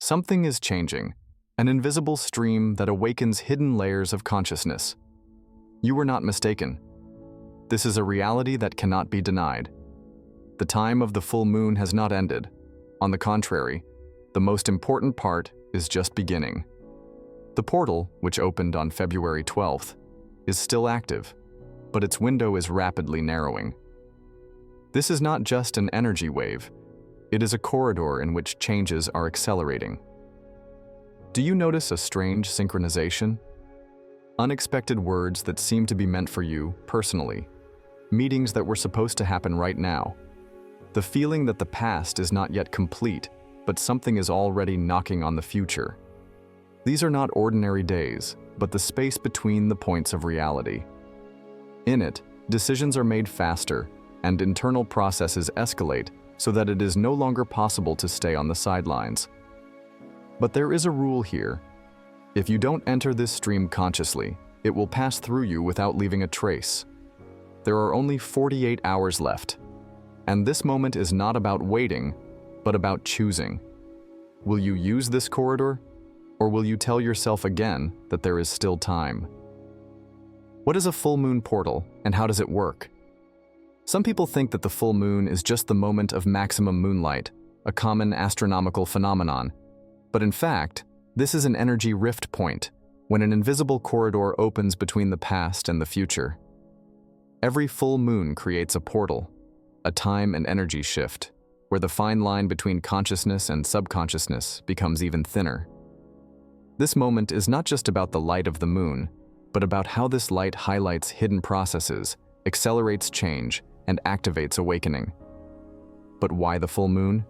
Something is changing, an invisible stream that awakens hidden layers of consciousness. You were not mistaken. This is a reality that cannot be denied. The time of the full moon has not ended. On the contrary, the most important part is just beginning. The portal, which opened on February 12th, is still active, but its window is rapidly narrowing. This is not just an energy wave, it is a corridor in which changes are accelerating. Do you notice a strange synchronization? Unexpected words that seem to be meant for you personally, meetings that were supposed to happen right now, the feeling that the past is not yet complete, but something is already knocking on the future. These are not ordinary days, but the space between the points of reality. In it, decisions are made faster, and internal processes escalate so that it is no longer possible to stay on the sidelines. But there is a rule here. If you don't enter this stream consciously, it will pass through you without leaving a trace. There are only 48 hours left, and this moment is not about waiting, but about choosing. Will you use this corridor, or will you tell yourself again that there is still time? What is a full moon portal, and how does it work? Some people think that the full moon is just the moment of maximum moonlight, a common astronomical phenomenon. But in fact, this is an energy rift point, when an invisible corridor opens between the past and the future. Every full moon creates a portal, a time and energy shift, where the fine line between consciousness and subconsciousness becomes even thinner. This moment is not just about the light of the moon, but about how this light highlights hidden processes, accelerates change, and activates awakening. But why the full moon?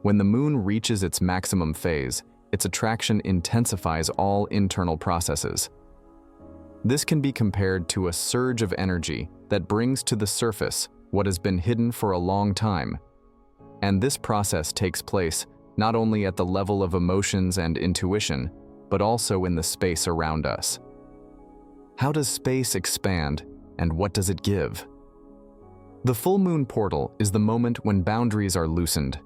When the moon reaches its maximum phase, its attraction intensifies all internal processes. This can be compared to a surge of energy that brings to the surface what has been hidden for a long time. And this process takes place not only at the level of emotions and intuition, but also in the space around us. How does space expand, and what does it give? The full moon portal is the moment when boundaries are loosened.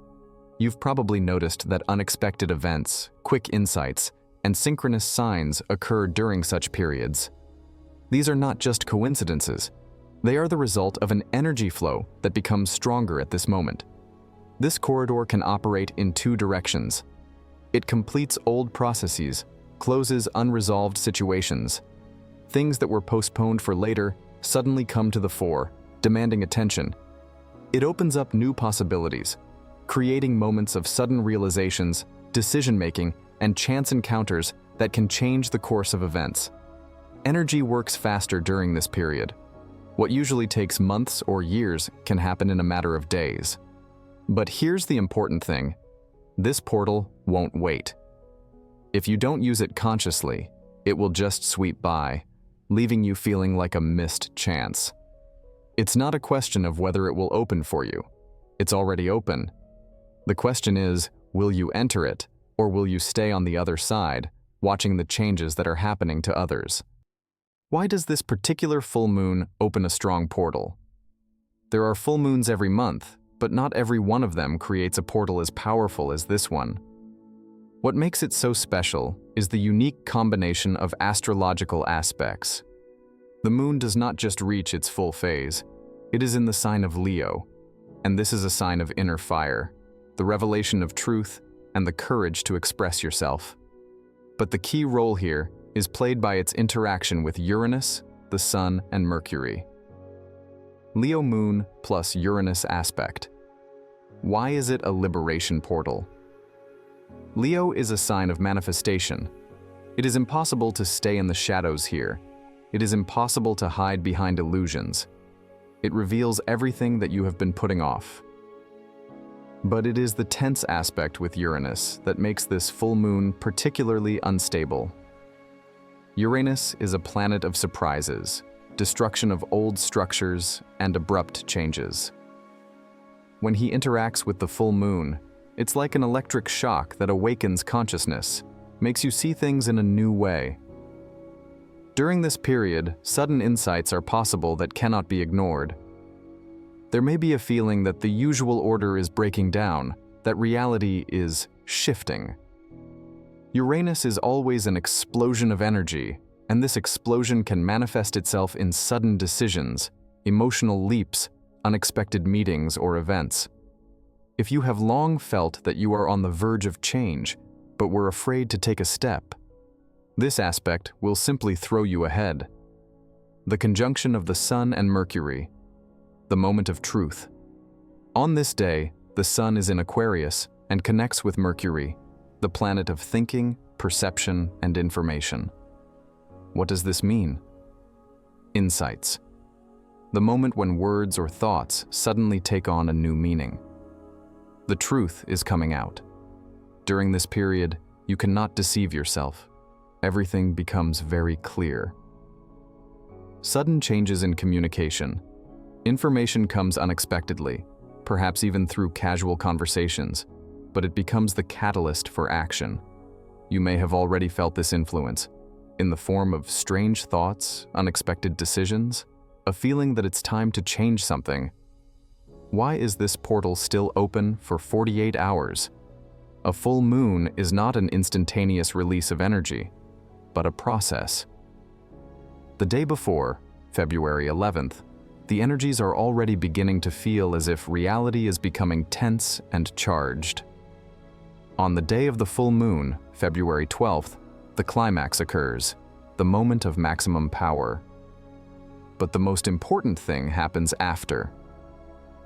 You've probably noticed that unexpected events, quick insights, and synchronous signs occur during such periods. These are not just coincidences. They are the result of an energy flow that becomes stronger at this moment. This corridor can operate in two directions. It completes old processes, closes unresolved situations. Things that were postponed for later suddenly come to the fore, demanding attention. It opens up new possibilities, creating moments of sudden realizations, decision-making, and chance encounters that can change the course of events. Energy works faster during this period. What usually takes months or years can happen in a matter of days. But here's the important thing. This portal won't wait. If you don't use it consciously, it will just sweep by, leaving you feeling like a missed chance. It's not a question of whether it will open for you. It's already open. The question is, will you enter it, or will you stay on the other side, watching the changes that are happening to others? Why does this particular full moon open a strong portal? There are full moons every month, but not every one of them creates a portal as powerful as this one. What makes it so special is the unique combination of astrological aspects. The moon does not just reach its full phase, it is in the sign of Leo, and this is a sign of inner fire, the revelation of truth, and the courage to express yourself. But the key role here is played by its interaction with Uranus, the Sun, and Mercury. Leo moon plus Uranus aspect. Why is it a liberation portal? Leo is a sign of manifestation. It is impossible to stay in the shadows here. It is impossible to hide behind illusions. It reveals everything that you have been putting off. But it is the tense aspect with Uranus that makes this full moon particularly unstable. Uranus is a planet of surprises, destruction of old structures, and abrupt changes. When he interacts with the full moon, it's like an electric shock that awakens consciousness, makes you see things in a new way. During this period, sudden insights are possible that cannot be ignored. There may be a feeling that the usual order is breaking down, that reality is shifting. Uranus is always an explosion of energy, and this explosion can manifest itself in sudden decisions, emotional leaps, unexpected meetings or events. If you have long felt that you are on the verge of change, but were afraid to take a step, this aspect will simply throw you ahead. The conjunction of the Sun and Mercury, the moment of truth. On this day, the Sun is in Aquarius and connects with Mercury, the planet of thinking, perception, and information. What does this mean? Insights. The moment when words or thoughts suddenly take on a new meaning. The truth is coming out. During this period, you cannot deceive yourself. Everything becomes very clear. Sudden changes in communication. Information comes unexpectedly, perhaps even through casual conversations, but it becomes the catalyst for action. You may have already felt this influence, in the form of strange thoughts, unexpected decisions, a feeling that it's time to change something. Why is this portal still open for 48 hours? A full moon is not an instantaneous release of energy, but a process. The day before, February 11th, the energies are already beginning to feel as if reality is becoming tense and charged. On the day of the full moon, February 12th, the climax occurs, the moment of maximum power. But the most important thing happens after.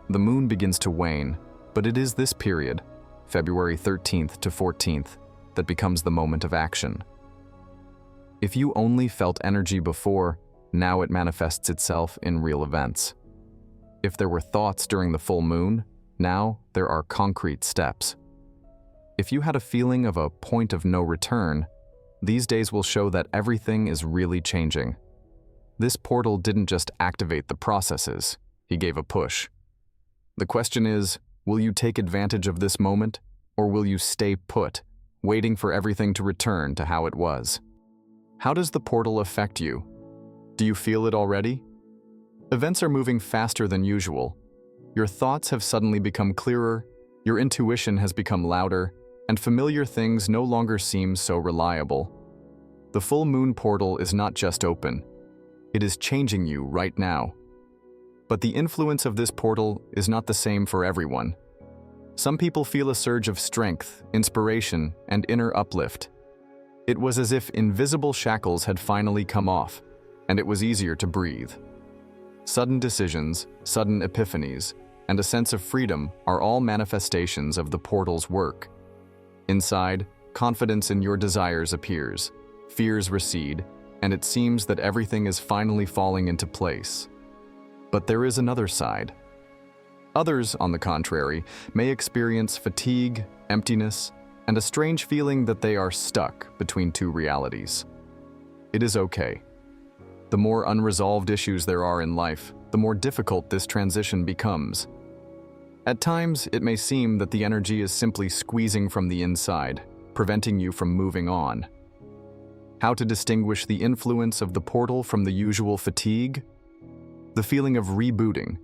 The moon begins to wane, but it is this period, February 13th to 14th, that becomes the moment of action. If you only felt energy before, now it manifests itself in real events. If there were thoughts during the full moon, now there are concrete steps. If you had a feeling of a point of no return, these days will show that everything is really changing. This portal didn't just activate the processes, he gave a push. The question is, will you take advantage of this moment, or will you stay put, waiting for everything to return to how it was? How does the portal affect you? Do you feel it already? Events are moving faster than usual. Your thoughts have suddenly become clearer, your intuition has become louder, and familiar things no longer seem so reliable. The full moon portal is not just open. It is changing you right now. But the influence of this portal is not the same for everyone. Some people feel a surge of strength, inspiration, and inner uplift. It was as if invisible shackles had finally come off, and it was easier to breathe. Sudden decisions, sudden epiphanies, and a sense of freedom are all manifestations of the portal's work. Inside, confidence in your desires appears, fears recede, and it seems that everything is finally falling into place. But there is another side. Others, on the contrary, may experience fatigue, emptiness, and a strange feeling that they are stuck between two realities. It is okay. The more unresolved issues there are in life, the more difficult this transition becomes. At times, it may seem that the energy is simply squeezing from the inside, preventing you from moving on. How to distinguish the influence of the portal from the usual fatigue? The feeling of rebooting.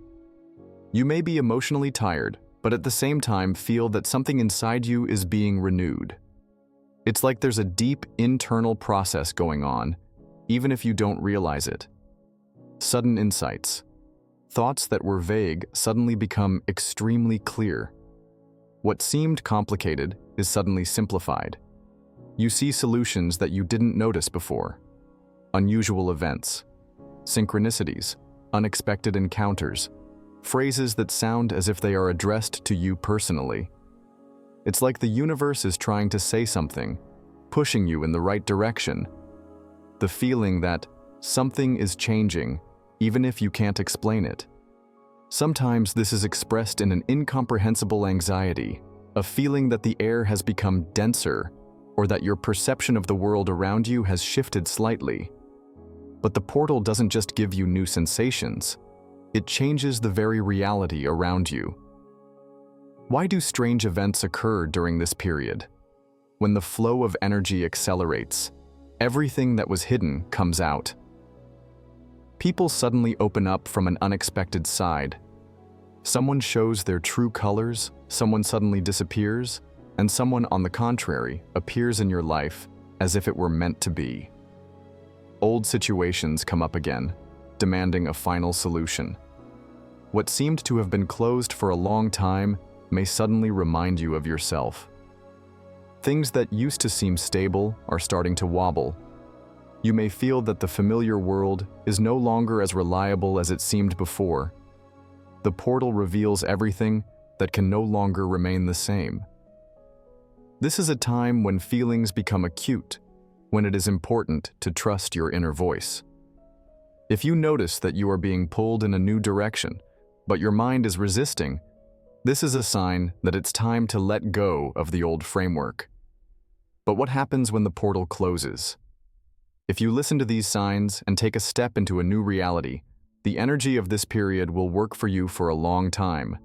You may be emotionally tired, but at the same time feel that something inside you is being renewed. It's like there's a deep internal process going on, even if you don't realize it. Sudden insights. Thoughts that were vague suddenly become extremely clear. What seemed complicated is suddenly simplified. You see solutions that you didn't notice before. Unusual events, synchronicities, unexpected encounters, phrases that sound as if they are addressed to you personally. It's like the universe is trying to say something, pushing you in the right direction. The feeling that something is changing, even if you can't explain it. Sometimes this is expressed in an incomprehensible anxiety, a feeling that the air has become denser, or that your perception of the world around you has shifted slightly. But the portal doesn't just give you new sensations, it changes the very reality around you. Why do strange events occur during this period? When the flow of energy accelerates, everything that was hidden comes out. People suddenly open up from an unexpected side. Someone shows their true colors, someone suddenly disappears, and someone, on the contrary, appears in your life as if it were meant to be. Old situations come up again, demanding a final solution. What seemed to have been closed for a long time may suddenly remind you of yourself. Things that used to seem stable are starting to wobble. You may feel that the familiar world is no longer as reliable as it seemed before. The portal reveals everything that can no longer remain the same. This is a time when feelings become acute, when it is important to trust your inner voice. If you notice that you are being pulled in a new direction, but your mind is resisting, this is a sign that it's time to let go of the old framework. But what happens when the portal closes? If you listen to these signs and take a step into a new reality, the energy of this period will work for you for a long time.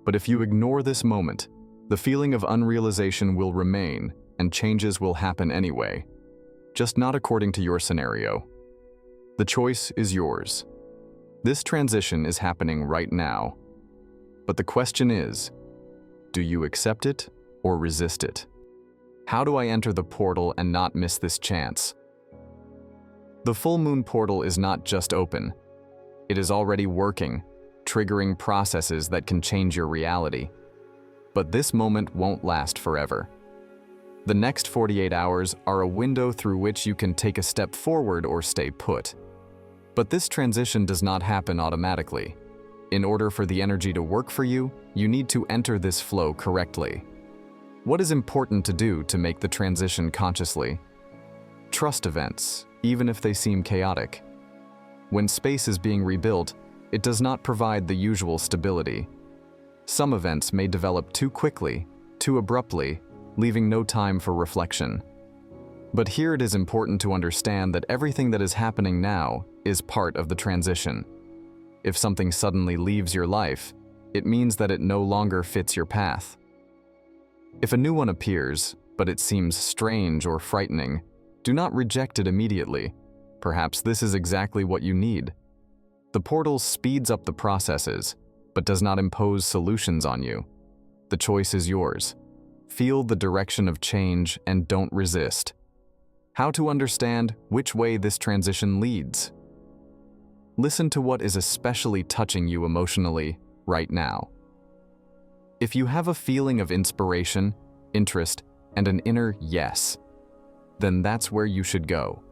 But if you ignore this moment, the feeling of unrealization will remain and changes will happen anyway, just not according to your scenario. The choice is yours. This transition is happening right now. But the question is, do you accept it or resist it? How do I enter the portal and not miss this chance? The full moon portal is not just open. It is already working, triggering processes that can change your reality. But this moment won't last forever. The next 48 hours are a window through which you can take a step forward or stay put. But this transition does not happen automatically. In order for the energy to work for you, you need to enter this flow correctly. What is important to do to make the transition consciously? Trust events, even if they seem chaotic. When space is being rebuilt, it does not provide the usual stability. Some events may develop too quickly, too abruptly, leaving no time for reflection. But here it is important to understand that everything that is happening now is part of the transition. If something suddenly leaves your life, it means that it no longer fits your path. If a new one appears, but it seems strange or frightening, do not reject it immediately. Perhaps this is exactly what you need. The portal speeds up the processes, but does not impose solutions on you. The choice is yours. Feel the direction of change and don't resist. How to understand which way this transition leads? Listen to what is especially touching you emotionally right now. If you have a feeling of inspiration, interest, and an inner yes, then that's where you should go.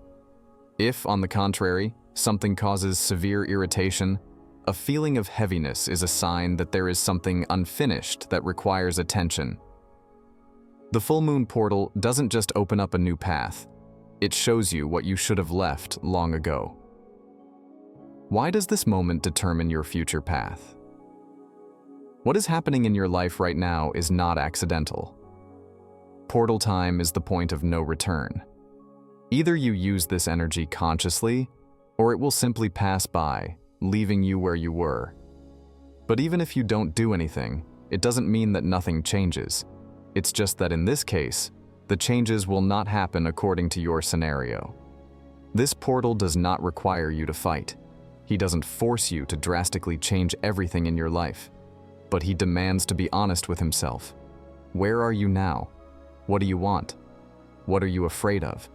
If, on the contrary, something causes severe irritation, a feeling of heaviness is a sign that there is something unfinished that requires attention. The full moon portal doesn't just open up a new path, it shows you what you should have left long ago. Why does this moment determine your future path? What is happening in your life right now is not accidental. Portal time is the point of no return. Either you use this energy consciously, or it will simply pass by, leaving you where you were. But even if you don't do anything, it doesn't mean that nothing changes. It's just that in this case, the changes will not happen according to your scenario. This portal does not require you to fight. He doesn't force you to drastically change everything in your life, but he demands to be honest with himself. Where are you now? What do you want? What are you afraid of?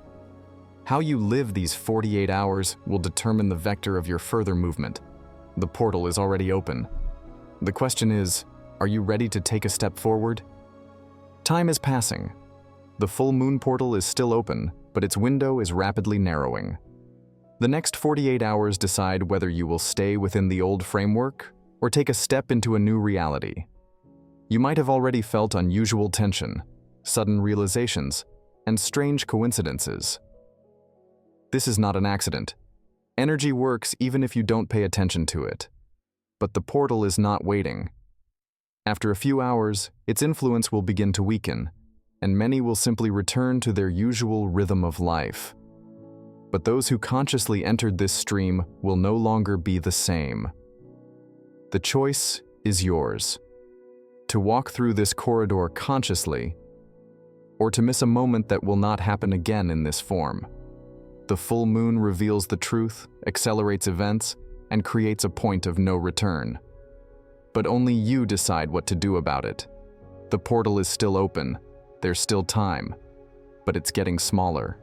How you live these 48 hours will determine the vector of your further movement. The portal is already open. The question is, are you ready to take a step forward? Time is passing. The full moon portal is still open, but its window is rapidly narrowing. The next 48 hours decide whether you will stay within the old framework or take a step into a new reality. You might have already felt unusual tension, sudden realizations, and strange coincidences. This is not an accident. Energy works even if you don't pay attention to it. But the portal is not waiting. After a few hours, its influence will begin to weaken, and many will simply return to their usual rhythm of life. But those who consciously entered this stream will no longer be the same. The choice is yours. To walk through this corridor consciously, or to miss a moment that will not happen again in this form. The full moon reveals the truth, accelerates events, and creates a point of no return. But only you decide what to do about it. The portal is still open. There's still time. But it's getting smaller.